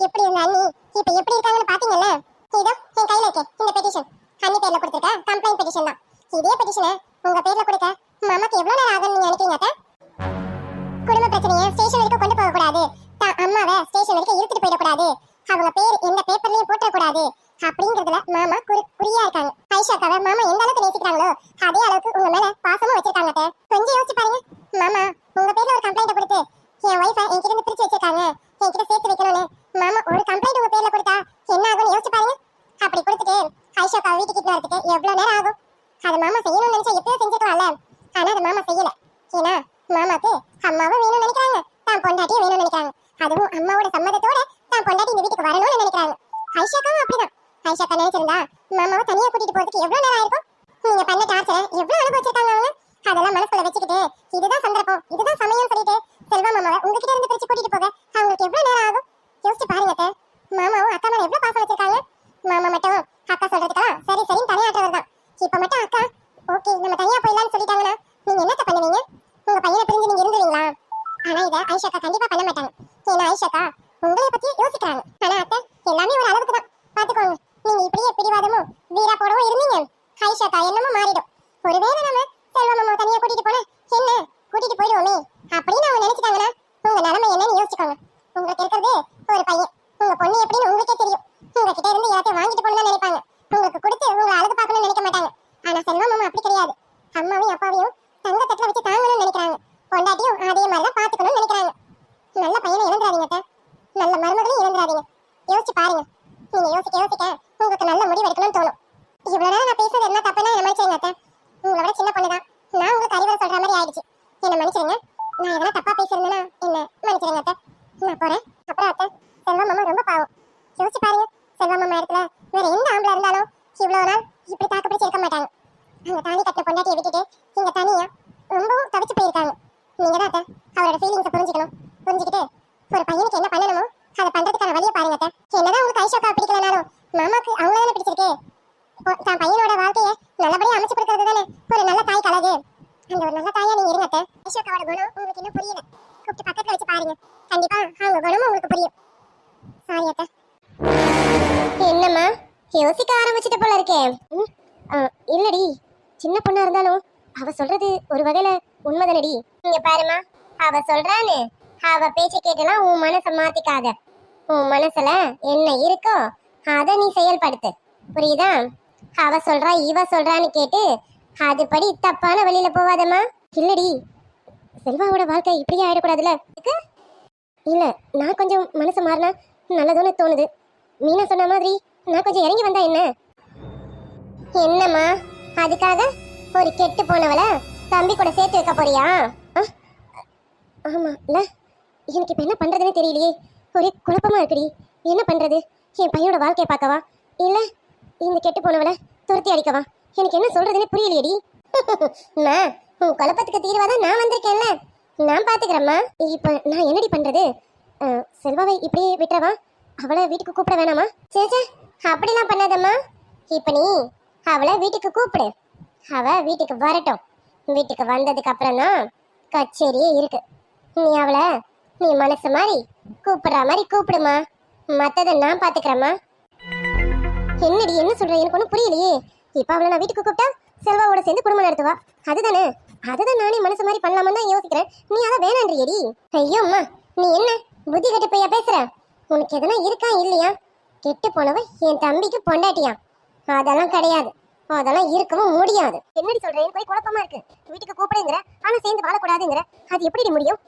எப்படி இருந்த அண்ணி இப்ப எப்படி இருக்காங்கன்னு பாத்தீங்கல்ல. இதோ என் கையில இருக்கு இந்த பெட்டிஷன். அண்ணி பேர்ல கொடுத்திருக்க கம்ப்ளைண்ட் பெட்டிஷன் தான். இதே பெட்டிஷனை உங்க பேர்ல கொடுக்க மாமாக்கு எவ்வளவு நேரம் ஆகும்னு நீங்க நினைக்கிறீங்க அத்தை? குடும்ப பிரச்சனையை ஸ்டேஷன் வரைக்கும் கொண்டு போக கூடாது. அம்மாவை ஸ்டேஷன் வரைக்கும் இழுத்துட்டு போயிடக்கூடாது. அவங்க பேர் எந்த பேப்பர்லயும் போட்டக்கூடாது அப்படிங்கறதுல மாமா குறியா இருக்காங்க. ஆயிஷாக்காவை மாமா எந்த அளவுக்கு நேசிக்கிறாங்களோ அதே அளவுக்கு உங்க மேல பாசமும் வச்சிருக்காங்க அத்தை. கொஞ்சம் யோசிச்சு பாருங்க. மாமா உங்க பேர்ல ஒரு கம்ப்ளைண்ட் கொடுத்து என் ஒய்ஃபை என்கிட்ட இருந்து பிரிச்சு வச்சிருக்காங்க, என்கிட்ட சேர்த்து வைக்கணும்னு மாமா ஒரு கம்ப்ளைண்ட் உங்க பேர்ல கொடுத்தா என்ன ஆகும்னு யோசிச்சு பாருங்க. அப்படி கொடுத்துட்டு ஆயிஷாக்காவை வீட்டுக்கு வரதுக்கு எவ்வளவு நேரம் ஆகும்? அது மாமா செய்யணும்னு நினைச்சா எப்பயோ செஞ்சுக்கலாம்ல. ஆனா அது மாமா செய்யல. ஏன்னா மாமாக்கு அம்மாவும் வேணும்னு நினைக்கிறாங்க, தான் பொண்டாட்டியும் வேணும்னு நினைக்கிறாங்க. அதுவும் அம்மாவோட சம்மதத்தோட தான் பொண்டாட்டி இந்த வீட்டுக்கு வரணும்னு நினைக்கிறாங்க. ஆயிஷாக்காவும் அப்படிதான். ஆயிஷாக்கா நினைச்சிருந்தா மாமாவை தனியா கூட்டிட்டு போறதுக்கு எவ்வளவு நேரம் ஆயிருக்கும்? நீங்க பண்ண டார்ச்சரை எவ்வளவு அனுபவிச்சிருக்காங்க அவங்க. அதெல்லாம் மனசுல வச்சுக்கிட்டு இதுதான் சந்தர்ப்பம், இதுதான் சமயம் சொல்லிட்டு செல்வா மாமாவை உங்ககிட்ட இருந்து பிரிச்சு கூட்டிட்டு போக அவங்களுக்கு எவ்வளவு நேரம் ஆகும்? யோசிச்சு பாருங்க அத்தை. மாமாவும் அக்கா மேல எவ்வளவு பாசம் வச்சிருக்காங்க. மாமா மட்டும் அக்கா சொல்றதுக்கெல்லாம் சரி சரின்னு தலையாட்டுறவர் தான். இப்ப மட்டும் அக்கா ஓகே நம்ம தனியா போயிடலாம்னு சொல்லிட்டாங்கன்னா நீங்க என்னத்த பண்ணுவீங்க? உங்க பையனை பிரிஞ்சு நீங்க இருந்துவீங்களா? ஆனா இதை ஆயிஷாக்கா கண்டிப்பா பண்ண மாட்டாங்க. ஏன்னா ஆயிஷாக்கா உங்களை பத்தி யோசிக்கிறாங்க. ஆனா அத்தை எல்லாமே ஒரு அளவுக்கு தான். பாத்துக்கோங்க, நீங்க இப்படியே பிடிவாதமும் வீரா போடவும் இருந்தீங்க, ஆயிஷாக்கா என்னமோ மாறிடும். ஒருவேளை நம்ம செல்வா மாமா தனியா கூட்டிட்டு போனா என்ன கூட்டிட்டு போயிடுவோமே அப்படின்னு அவங்க நினைச்சிட்டாங்கன்னா உங்க நிலைமை என்னன்னு யோசிச்சுக்கோங்க. உங்களுக்கு இருக்கிறது ஒரு பையன், உங்க பொண்ணு எப்படின்னு உங்களுக்கே தெரியும். உங்ககிட்ட இருந்து எல்லாத்தையும் வாங்கிட்டு போகணும்னு நினைப்பாங்க. உங்களுக்கு கொடுத்து உங்களை அழகு பார்க்கணும்னு நினைக்க மாட்டாங்க. ஆனா செல்வா மாமா அப்படி கிடையாது. அம்மாவையும் அப்பாவையும் தங்க தட்டுல வச்சு தாங்கணும்னு நினைக்கிறாங்க. பொண்டாட்டியும் அதே மாதிரிதான் பாத்துக்கணும்னு நினைக்கிறாங்க. நல்ல பையனை இழந்துடாதீங்க அத்தை. நல்ல மருமகளையும் இழந்துடாதீங்க. யோசிச்சு பாருங்க. நீங்க யோசிக்க யோசிக்க உங்களுக்கு நல்ல முடிவு எடுக்கணும்னு தோணும். இவ்வளவு நேரம் நான் பேசுறது என்ன தப்புன்னா என்ன மன்னிச்சிருங்க அத்தை. உங்களோட சின்ன பொண்ணுதான். நான் உங்களுக்கு அறிவுரை சொல்ற மாதிரி ஆயிடுச்சு. என்ன மன்னிச்சிருங்க. நான் எதனா தப்பா பேசியிருந்தேன்னா என்ன மன்னிச்சிருங்க அத்தை. நான் போறேன். அப்புறம் அத்தை, செல்வா மாமா ரொம்ப பாவம். யோசிச்சு பாருங்க, செல்வா மாமா இடத்துல வேற எந்த ஆம்பளை இருந்தாலும் இவ்வளவு நாள் இப்படி தாக்கு பிடிச்சு இருக்க மாட்டாங்க. அந்த தாலி கட்டின பொண்டாட்டியை விட்டுட்டு இங்க தனியா ரொம்பவும் தவிச்சு போயிருக்காங்க. நீங்க தான் அத்தை அவரோட ஃபீலிங்ஸை புரிஞ்சுக்கணும். புரிஞ்சுக்கிட்டு ஒரு பையனுக்கு என்ன பண்ணணுமோ அதை பண்றதுக்கான வழியை பாருங்க அத்தை. என்னதான் உங்களுக்கு ஆயிஷாக்கா பிடிக்கலனாலும் மாமாக்கு அவங்கள தானே பிடிச்சிருக்கு. தான் பையனோட வாழ்க்கையை நல்லபடியா அமைச்சு கொடுக்கறது தானே ஒரு நல்ல தாய் கலகு. அந்த ஒரு நல்ல தாயா நீங்க இருங்க அத்தை. ஆயிஷாக்காவோட குணம் உங்களுக்கு இன்னும் புரியல. கூப்பிட்டு பக்கத்துல வச்சு பாருங்க. கண்டிப்பா அவங்க குணமும் உங்களுக்கு புரியும். சாரி அத்தை. என்னம்மா யோசிக்க ஆரம்பிச்சிட்ட போல இருக்கே? இல்லடி, சின்ன பொண்ணா இருந்தாலும் அவ சொல்றது ஒரு வகையில உண்மைதானடி. இங்க பாருமா, அவ சொல்றான்னு அவ பேச்சு கேட்டெல்லாம் உன் மனசை மாத்திக்காத. உன் மனசுல என்ன இருக்கோ அதை நீ செயல்படுத்து, புரியுதா? அவ சொல்றா இவ சொல்றான்னு கேட்டு அதுபடி தப்பான வழியில போவாதம்மா. இல்லடி, செல்வாவோட வாழ்க்கை இப்படியே ஆயிடக்கூடாதுல. இல்ல, நான் கொஞ்சம் மனசு மாறினா நல்லதுன்னு தோணுது. மீனா சொன்ன மாதிரி நான் கொஞ்சம் இறங்கி வந்தா என்ன? என்னம்மா அதுக்காக ஒரு கெட்டு போனவள தம்பி கூட சேர்த்து வைக்க போறியா? ஆமா இல்ல, எனக்கு இப்ப என்ன பண்றதுன்னு தெரியலையே. ஒரே குழப்பமா இருக்குடி. என்ன பண்றது? என் பையனோட வாழ்க்கையை பார்க்கவா இல்ல இந்த கெட்டு போனவள துரத்தி அடிக்கவா? எனக்கு என்ன சொல்றதுன்னு புரியலையடி. நான் உன் குழப்பத்துக்கு தீர்வாதான் நான் வந்திருக்கேன்ல, நான் பாத்துக்கிறேம்மா. இப்ப நான் என்னடி பண்றது? செல்வாவை இப்படியே விட்டுறவா? அவளை வீட்டுக்கு கூப்பிட வேணாமா? சேச்சே, அப்படிலாம் பண்ணாதம்மா. இப்ப நீ அவளை வீட்டுக்கு கூப்பிடு. அவ வீட்டுக்கு வரட்டும். வீட்டுக்கு வந்ததுக்கு அப்புறம் தான் கச்சேரியே இருக்கு. நீ அவளை நீ மனசு மாதிரி கூப்பிடுற மாதிரி கூப்பிடுமா. மத்ததை நான் பாத்துக்கிறேம்மா. என்னடி என்ன சொல்ற? எனக்கு ஒன்றும் புரியலையே. இப்ப அவளை நான் வீட்டுக்கு கூப்பிட்டா செல்வாவோட சேர்ந்து குடும்பம் நடத்துவா. அதுதானே? அதுதான் நானே மனசு மாதிரி பண்ணலாமான்னு தான் யோசிக்கிறேன். நீ அதை வேணான்றியடி. ஐயோ அம்மா, நீ என்ன புத்தி கட்டு பையா பேசுற? உனக்கு எதனா இருக்கா இல்லையா? கெட்டு போனவ என் தம்பிக்கு பொண்டாட்டியா? அதெல்லாம் கிடையாது. அதெல்லாம் இருக்கவும் முடியாது. என்னடி சொல்ற? எனக்கு போய் குழப்பமா இருக்கு. வீட்டுக்கு கூப்பிடுங்கிற, ஆனா சேர்ந்து வாழக்கூடாதுங்கிற. அது எப்படி முடியும்?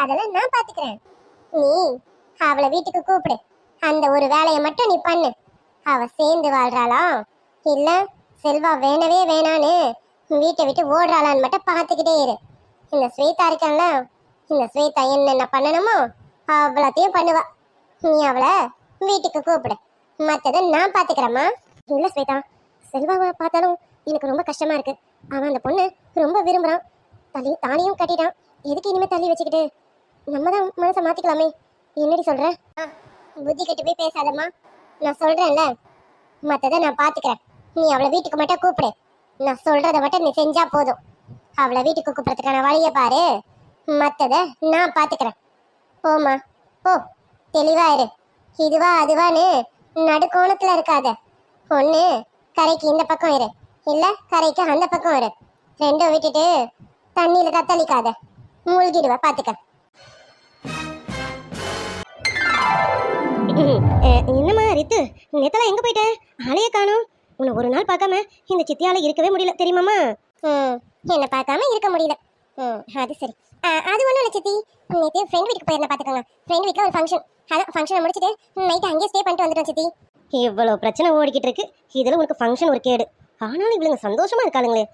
அதெல்லாம் நான் பாத்துக்கிறேன். நீ அவளை வீட்டுக்கு கூப்பிடு. அந்த ஒரு வேலையை மட்டும் நீ பண்ணு. அவ சேர்ந்து வாழ்றாளா இல்ல செல்வா வேணவே வேணான்னு வீட்டை விட்டு ஓடுறாளான்னு மட்டும் பார்த்துக்கிட்டே இரு. இந்த ஸ்வேதா இருக்கான்ல, இந்த ஸ்வேதா என்னென்ன பண்ணணுமோ அவ்வளோத்தையும் பண்ணுவா. நீ அவளை வீட்டுக்கு கூப்பிடு. மற்றதை நான் பார்த்துக்கிறேம்மா. இல்லை ஸ்வேதா, செல்வாவை பார்த்தாலும் எனக்கு ரொம்ப கஷ்டமா இருக்கு. அவன் அந்த பொண்ணு ரொம்ப விரும்புறான். தாலியும் கட்டிட்டான். எதுக்கு இனிமே தள்ளி வச்சுக்கிட்டு? நம்ம தான் மனசை மாத்திக்கலாமே. என்னடி சொல்ற? புத்தி கட்டு போய் பேசாதம்மா. நான் சொல்றேன்ல, மற்றதை நான் பார்த்துக்கிறேன். நீ அவளை வீட்டுக்கு மட்டும் கூப்பிடு. நான் சொல்றதை மட்டும் நீ செஞ்சா போதும். அவளை வீட்டுக்கு கூப்பிடுறதுக்கான வழியை பாரு. மற்றதை நான் பார்த்துக்கிறேன். போமா போ, தெளிவா இரு. இதுவா அதுவான்னு நடுக்கோணத்துல இருக்காத. ஒன்று கரைக்கு இந்த பக்கம் இரு, இல்லை கரைக்கு அந்த பக்கம் இரு. ரெண்டும் விட்டுட்டு தண்ணியில தத்தளிக்காத, மூழ்கிடுவ பார்த்துக்க. என்னம்மா ரித்து, நேத்தெல்லாம் எங்க போயிட்ட? ஆளையே காணோம். உன்னை ஒரு நாள் பார்க்காம இந்த சித்தியால இருக்கவே முடியல தெரியுமாமா? என்ன பார்க்காம இருக்க முடியல. அது சரி. அது ஒன்றும் இல்லை சித்தி. நேற்று ஃப்ரெண்ட் வீட்டுக்கு போயிருந்தேன் பார்த்துக்கோங்க. ஃப்ரெண்ட் வீட்டில் ஒரு ஃபங்க்ஷன். அதான் ஃபங்க்ஷனை முடிச்சுட்டு நைட்டு அங்கேயே ஸ்டே பண்ணிட்டு வந்துட்டோம் சித்தி. இவ்வளோ பிரச்சனை ஓடிக்கிட்டு இருக்கு, இதில் உனக்கு ஃபங்க்ஷன் ஒரு கேடு. ஆனாலும் இவளுங்க சந்தோஷமா இருக்காளுங்களே.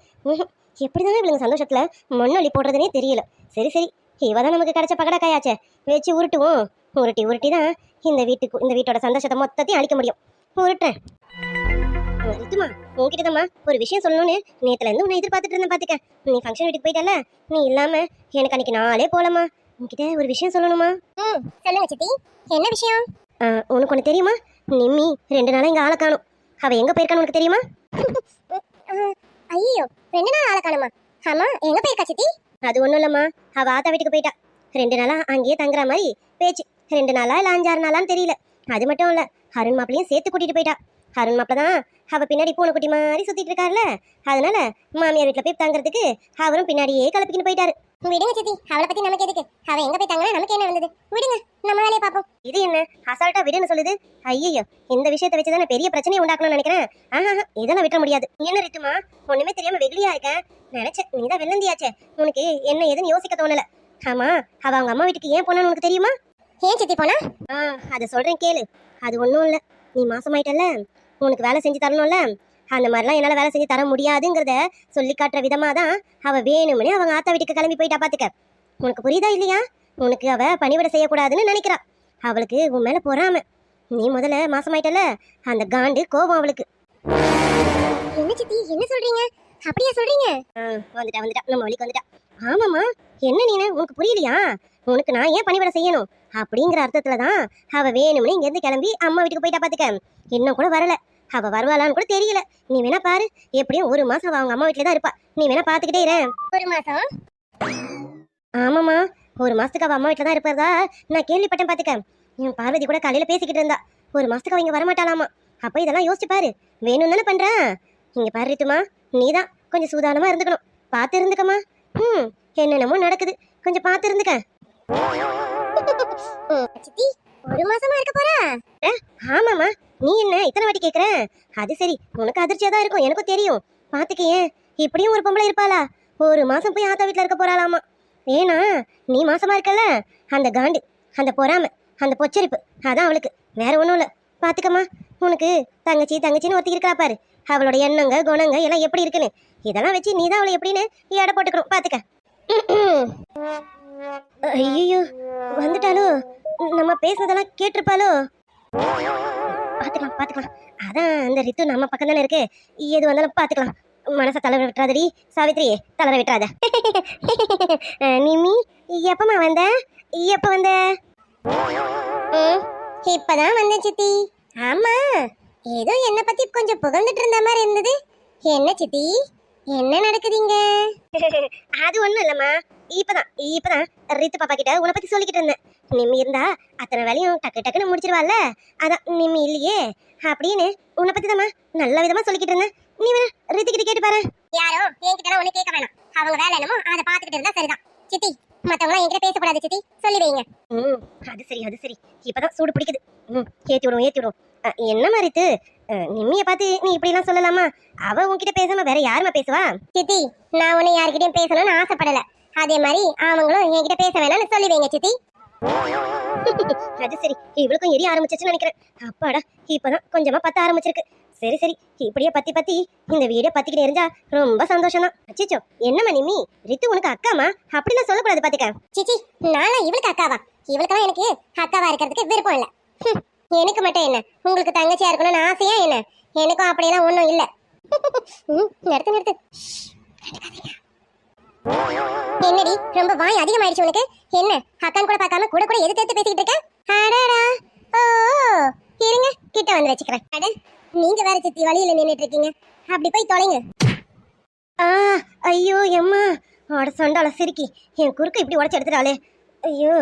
எப்படி தானே இவளுங்க சந்தோஷத்தில் மண்ணொலி போடுறதுனே தெரியல. சரி சரி, இவ தான் நமக்கு கிடைச்ச பகடக்காயாச்சே, வச்சு உருட்டுவோம். உருட்டி தான் இந்த வீட்டோட சந்தோஷத்தை மொத்தத்தையும் அழிக்க முடியும். உருட்டுறேன். ரித்துமா, உன்கிட்ட தாம்மா ஒரு விஷயம் சொல்லணும்னு நேற்றுலேருந்து உன்னை எதிர்பார்த்துட்டு இருந்தேன் பார்த்துக்க. நீ ஃபங்க்ஷன் வீட்டுக்கு போயிட்டல, நீ இல்லாமல் எனக்கு அன்னைக்கு நாளே போகலாமா. உன்கிட்ட ஒரு விஷயம் சொல்லணுமா? சொல்லுங்க சித்தி. என்ன விஷயம்? உனக்கு ஒன்று தெரியுமா? நிம்மி 2 நாளாக இங்கே ஆளை காணும். அவள் எங்கே போயிருக்கான்னு உனக்கு தெரியுமா? ஐயோ, 2 நாள் ஆளை காணுமா? ஆமாம், எங்கே போயிருக்கா சித்தி? அது ஒன்றும் இல்லைம்மா, அவள் ஆத்தா வீட்டுக்கு போயிட்டா. 2 நாளாக அங்கேயே தங்குற மாதிரி பேச்சு. 2 நாளா இல்லை 5-6 நாளான்னு தெரியல. அது மட்டும் இல்லை, அருண் மாப்பிளையும் சேர்த்து கூட்டிகிட்டு போயிட்டா. அருண் மாப்பிள தான் அவள் பின்னாடி பூனைக்குட்டி மாதிரி சுற்றிட்டு இருக்காருல்ல, அதனால மாமியார் வீட்டில் போய் தங்குறதுக்கு அவரும் பின்னாடியே கிளப்பிக்கின்னு போயிட்டாரு. விடுங்க சித்தி, அவளை பற்றி நமக்கு எதுக்கு? அவள் எங்கே போய் தங்கினா நமக்கு என்ன வந்தது? விடுங்க, நம்ம வேலையை பார்ப்போம். இது என்ன அசால்ட்டா விடுன்னு சொல்லுது? ஐயோ, இந்த விஷயத்தை வச்சு தானே பெரிய பிரச்சனையை உண்டாக்கணும்னு நினைக்கிறேன். இதெல்லாம் விட்ட முடியாது. என்ன ரித்துமா, ஒன்றுமே தெரியாம வெகுளியா இருக்கேன் நினைச்சேன். நீ தான் வெள்ளந்தியாச்சே, உனக்கு என்ன ஏதுன்னு யோசிக்க தோணல. ஆமா, அவள் அவங்க அம்மா வீட்டுக்கு ஏன் போனான்னு உனக்கு தெரியுமா? ஏன் சித்தி போனா? அதை சொல்கிறேன் கேளு. அது ஒன்றும் இல்லை, நீ மாசமாயிட்டல்ல, உனக்கு வேலை செஞ்சு தரணும்ல. அந்த மாதிரிலாம் என்னால் வேலை செஞ்சு தர முடியாதுங்கிறத சொல்லி காட்டுற விதமாக தான் அவள் வேணும்னே அவங்க ஆத்தா வீட்டுக்கு கிளம்பி போயிட்டா பார்த்துக்க. உனக்கு புரியுதா இல்லையா? உனக்கு அவள் பணிவிட செய்யக்கூடாதுன்னு நினைக்கிறா. அவளுக்கு உன் மேலே பொறாம. நீ முதல்ல மாசமாயிட்டல, அந்த காண்டு கோபம் அவளுக்கு. என்ன சித்தி, என்ன சொல்றீங்க? அப்படியா சொல்றீங்க? வந்துட்டா நம்ம வழிக்கு வந்துட்டா. ஆமாம்மா, என்ன நீனு, உனக்கு புரியலையா? உனக்கு நான் ஏன் பணிவிட செய்யணும் அப்படிங்கிற அர்த்தத்துல தான் அவ வேணும்னு இங்கேருந்து கிளம்பி அம்மா வீட்டுக்கு போயிட்டா பார்த்துக்க. இன்னும் கூட வரல. அவ வருவாளான்னு கூட தெரியல. நீ வேணா பாரு, எப்படியும் 1 மாசம் அவ அவங்க அம்மா வீட்டுல தான் இருப்பா. நீ வேணா பாத்துக்கிட்டே இரு. 1 மாசம்? ஆமாம்மா, 1 மாசத்துக்கு அவ அம்மா வீட்டுல தான் இருப்பதா நான் கேள்விப்பட்டேன் பார்த்துக்க. என் பார்வதி கூட காலையில பேசிக்கிட்டு இருந்தா. 1 மாசத்துக்கு அவ இங்க வரமாட்டாளாமா. அப்ப இதெல்லாம் யோசிச்சு பாரு. வேணும் தானே பண்ற. இங்க பாரு ரித்துமா, நீ தான் கொஞ்சம் சூதானமா இருந்துக்கணும். பார்த்து இருந்துக்கம்மா. என்னென்னமோ நடக்குது, கொஞ்சம் பார்த்து இருந்துக்க. சித்தி, 1 மாசமா இருக்க போறா? ஆமாம்மா, நீ என்ன இத்தனை வாட்டி கேட்குற? அது சரி, உனக்கு அதிர்ச்சியாக தான் இருக்கும், எனக்கும் தெரியும். பார்த்துக்கையே, இப்படியும் ஒரு பொம்பளை இருப்பாளா? 1 மாசம் போய் ஆத்தா வீட்டில் இருக்க போறாளாமா. ஏன்னா நீ மாசமா இருக்கல, அந்த காண்டு, அந்த பொறாமை, அந்த பொச்சரிப்பு, அதான் அவளுக்கு. வேற ஒன்றும் இல்லை. பார்த்துக்கம்மா, உனக்கு தங்கச்சின்னு ஒருத்தி இருக்கா பாரு. அவளோட எண்ணங்க குணங்க எல்லாம் எப்படி இருக்குன்னு இதெல்லாம் வச்சு நீ தான் அவளை எப்படின்னு எடை போட்டுக்கணும். பார்த்துக்க. ஐயோ, வந்துட்டாலோ? நம்ம பேசுனதெல்லாம் கேட்டிருப்பாளோ? பார்த்துக்கலாம். அதான் அந்த ரித்து நம்ம பக்கம் தானே இருக்கு. எது வந்தாலும் பார்த்துக்கலாம். மனசை தளர விட்டுறாதடி சாவித்ரி, தளர விட்டுறாத. நிம்மி, எப்போ வந்த? ம், இப்பதான் வந்தேன் சித்தி. ஆமா, ஏதோ என்ன பத்தி கொஞ்சம் புகழ்ந்துட்டு இருந்த மாதிரி இருந்தது. என்ன சித்தி, என்ன நடக்குதுங்க? அது ஒண்ணும் இல்லம்மா. இப்பதான் ரீத்து பாப்பா கிட்ட உன்னை பத்தி சொல்லிக்கிட்டு இருந்தேன். நிம்மி இருந்தா அத்தனை வேலையும் டக்கு டக்குன்னு முடிச்சிருவாள்ல, அதான் நிம்மி இல்லையே அப்படின்னு உன்னை பத்தி தான் நல்ல விதமா சொல்லிக்கிட்டு இருந்தேன். நீ வேணா ரீத்து கிட்ட கேட்டு பாரு. யாரோ என்கிட்ட ஒண்ணு கேட்க வேணாம், அவங்க வேலை என்னமோ அதை பாத்துக்கிட்டு இருந்தா சரிதான். சித்தி, மத்தவங்க என்கிட்ட பேசக்கூடாது சித்தி, சொல்லி வைங்க. அது சரி இப்பதான் சூடு பிடிக்குது. ஏத்தி விடுவோம். என்ன மாதிரி நிம்மிய பார்த்து நீ இப்படி எல்லாம் சொல்லலாமா? அவ உன்கிட்ட பேசாம வேற யாருமா பேசுவா? சித்தி, நான் உன்னை யார்கிட்டயும் பேசணும்னு ஆசைப்படல. அதே மாதிரி அவங்களும் என்கிட்ட பேச வேணாம்னு சொல்லி வைங்க சித்தி. அது சரி, இவளுக்கும் எரிய ஆரம்பிச்சிச்சுன்னு நினைக்கிறேன். அப்பாடா, இப்பதான் கொஞ்சமா பத்த ஆரம்பிச்சிருக்கு. சரி இப்படியே பத்தி இந்த வீடை பத்திக்கிட்டே இருந்தா ரொம்ப சந்தோஷம் தான். அச்சிச்சோ, என்னம்மா நிம்மி, ரித்து உனக்கு அக்காமா? அப்படிலாம் சொல்லக்கூடாது பாத்துக்க. சிச்சி, நானா இவளுக்கு அக்காவா? இவளுக்கெல்லாம் எனக்கு அக்காவா இருக்கிறதுக்கு விருப்பம் இல்ல. எனக்கு மட்டும் என்ன, உங்களுக்கு தங்கச்சியா இருக்கணும்னு ஆசையா என்ன? எனக்கும் அப்படியெல்லாம் ஒண்ணும் இல்ல. நிறுத்து. என்னடி, ரொம்ப வாய் அதிகமாயிடுச்சு உனக்கு. என்ன, அக்கான் கூட பார்க்காம கூட எதிர்த்து பேசிக்கிட்டு இருக்க? அடடா, ஓ, இருங்க கிட்ட வந்து வச்சுக்கிறேன். அட, நீங்க வேற சித்தி வழியில நின்னுட்டு இருக்கீங்க, அப்படி போய் தொலைங்க. ஐயோ எம்மா, அட சொண்டால சிரிக்கி என் குறுக்க இப்படி உடச்சு எடுத்துட்டாளே. ஐயோ.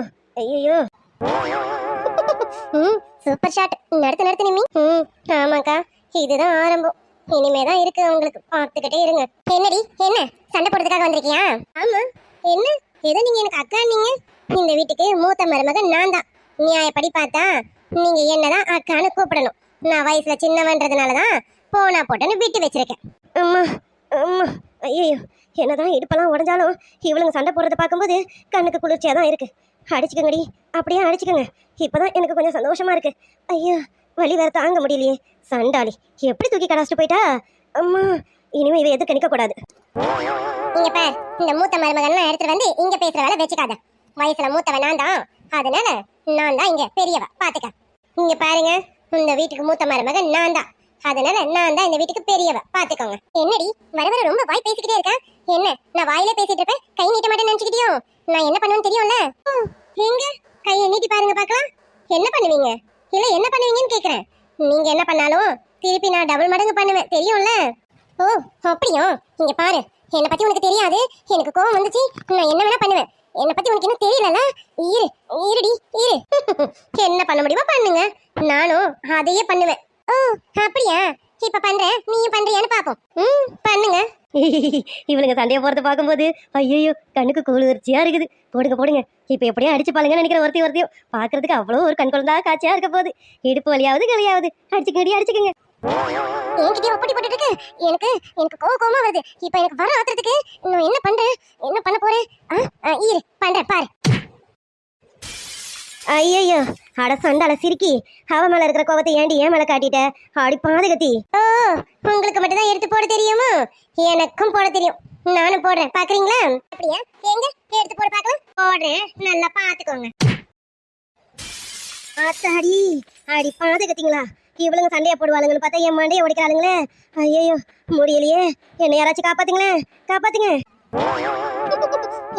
Super shot. நடத்து நிம்மி. ஆமாக்கா, இதுதான் ஆரம்பம். இனிமேதான் இருக்கு உங்களுக்கு, பார்த்துக்கிட்டே இருங்க. என்னடி, என்ன சண்டை போடுறதுக்காக வந்திருக்கியா? ஆமா. என்ன, ஏதோ நீங்க எனக்கு அக்கா, நீங்க இந்த வீட்டுக்கு மூத்த மருமகன் நான் தான். நியாயப்படி பார்த்தா நீங்க என்னதான் அக்கான்னு கூப்பிடணும். நான் வயசுல சின்னவன்றதுனாலதான் போனா போட்டேன்னு விட்டு வச்சிருக்கேன். அம்மா, ஐயோ, என்னதான் இடுப்பெல்லாம் உடஞ்சாலும் இவளுங்க சண்டை போடுறத பார்க்கும்போது கண்ணுக்கு குளிர்ச்சியா தான் இருக்கு. அடிச்சுக்கங்கடி, அப்படியே அடிச்சுக்கங்க. இப்பதான் எனக்கு கொஞ்சம் சந்தோஷமா இருக்கு. ஐயோ, வலி வேற தாங்க முடியலையே. சண்டாளி எப்படி தூக்கி கடாச்சிட்டு போயிட்டா. அம்மா, இனிமே இவ எதுக்கு நிக்க கூடாது. இங்க பார், இந்த மூத்த மருமகன் எடுத்துட்டு வந்து இங்க பேசுற வேலை வச்சுக்காத. வயசுல மூத்தவன் நான் தான், அதனால நான் தான் இங்க பெரியவ, பாத்துக்க. இங்க பாருங்க, இந்த வீட்டுக்கு மூத்த மருமகன் நான் தான், அதனால நான் தான் இந்த வீட்டுக்கு பெரியவ, பாத்துக்கோங்க. என்னடி வர ரொம்ப வாய் பேசிக்கிட்டே இருக்க? என்ன, நான் வாயிலே பேசிட்டு இருப்பேன், கை நீட்ட மாட்டேன்னு நினைச்சுக்கிட்டியோ? நான் என்ன பண்ணுவேன்னு தெரியும்ல. எங்க கையை நீட்டி பாருங்க பாக்கலாம். என்ன பண்ணுவீங்க? இல்ல என்ன பண்ணுவீங்கன்னு கேக்குறேன். நீங்க என்ன பண்ணாலும் திருப்பி நான் டபுள் மடங்கு பண்ணுவேன், தெரியும்ல. ஓ, அப்படியோ? இங்க பாரு, என்னை பத்தி உனக்கு தெரியாது. எனக்கு கோவம் வந்துச்சு, நான் என்ன வேணா பண்ணுவேன். என்னை பத்தி உனக்கு இன்னும் தெரியல. இருடி. என்ன பண்ண முடியுமா பண்ணுங்க, நானும் அதையே பண்ணுவேன். ஓ, அப்படியா? இப்ப பண்றேன், நீயும் பண்றியான்னு பாப்போம். பண்ணுங்க. இவளுங்க சண்டைய போறது பார்க்கும்போது ஐயோ கண்ணுக்கு குளிர்ச்சியா இருக்குது. போடுங்க. இப்ப எப்படியும் அடிச்சு பாருங்கன்னு நினைக்கிற ஒருத்தையும் பாக்குறதுக்கு அவ்வளவு ஒரு கண் குழந்தா காட்சியா இருக்க போகுது. இடுப்பு வலியாவது கிளையாவது அடிச்சுக்கங்க. என்கிட்டயே ஒப்படி போட்டுட்டு இருக்கு. எனக்கு கோவமா வருது. இப்ப எனக்கு வர ஆத்திரத்துக்கு நான் என்ன பண்ண போறேன்? இரு பண்றேன் பாரு. ஐயோ, அட சண்டால சிரிக்கி, அவ மேல இருக்கிற கோவத்தை ஏண்டி ஏன் மேல காட்டிட்ட? அடி பாதகத்தி. ஓ, உங்களுக்கு மட்டும் தான் எடுத்து போட தெரியுமா? எனக்கும் போட தெரியும், நானும் போடுறேன், பாக்குறீங்களா? அப்படியா? எங்க எடுத்து போட பாக்கலாம். போடுறேன், நல்லா பாத்துக்கோங்க. ஆத்தாடி, அடி பாதகத்திங்களா, இவளுங்க சண்டையா போடுவாளுங்கன்னு பார்த்தா என் மண்டையை உடைக்கிறாளுங்களே. ஐயோ, முடியலையே, என்ன யாராச்சும் காப்பாத்துங்க.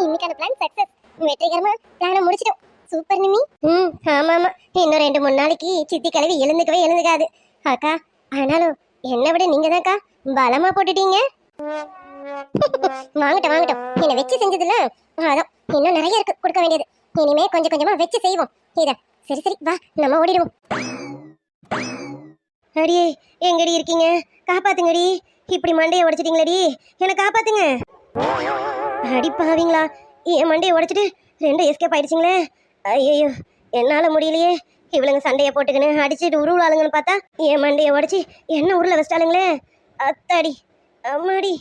இன்னைக்கான பிளான் சக்சஸ், வெற்றிகரமா பிளானை முடிச்சிட்டோம். சூப்பர் நிம்மி. ஆமா, இன்னும் 2-3 நாளைக்கு சித்தி கிளவி எழுந்துக்காது அக்கா. ஆனாலும் என்ன விட நீங்க தான்க்கா பலமா போட்டுட்டீங்க. வாங்கட்டும், என்ன வச்சு செஞ்சதுல அதான் இன்னும் நிறைய இருக்கு கொடுக்க வேண்டியது. இனிமே கொஞ்சமா வச்சு செய்வோம் இத. சரி வா, நம்ம ஓடிடுவோம். அடியே, எங்கடி இருக்கீங்க? காப்பாத்துங்கடி, இப்படி மண்டையை உடைச்சிட்டீங்களடி, என்ன காப்பாத்துங்க. அடி பாவீங்களா, என் மண்டையை உடைச்சிட்டு 2 எஸ்கேப் ஆயிடுச்சிங்களே. ஐயோ, என்னால முடியலையே. இவளுங்க சண்டையை போட்டுக்கின்னு அடிச்சுட்டு உருளாளுங்கன்னு பார்த்தா என் மண்டையை உடைச்சி என்ன உருளை வச்சிட்டாளுங்களே. அத்தாடி, அம்மாடி.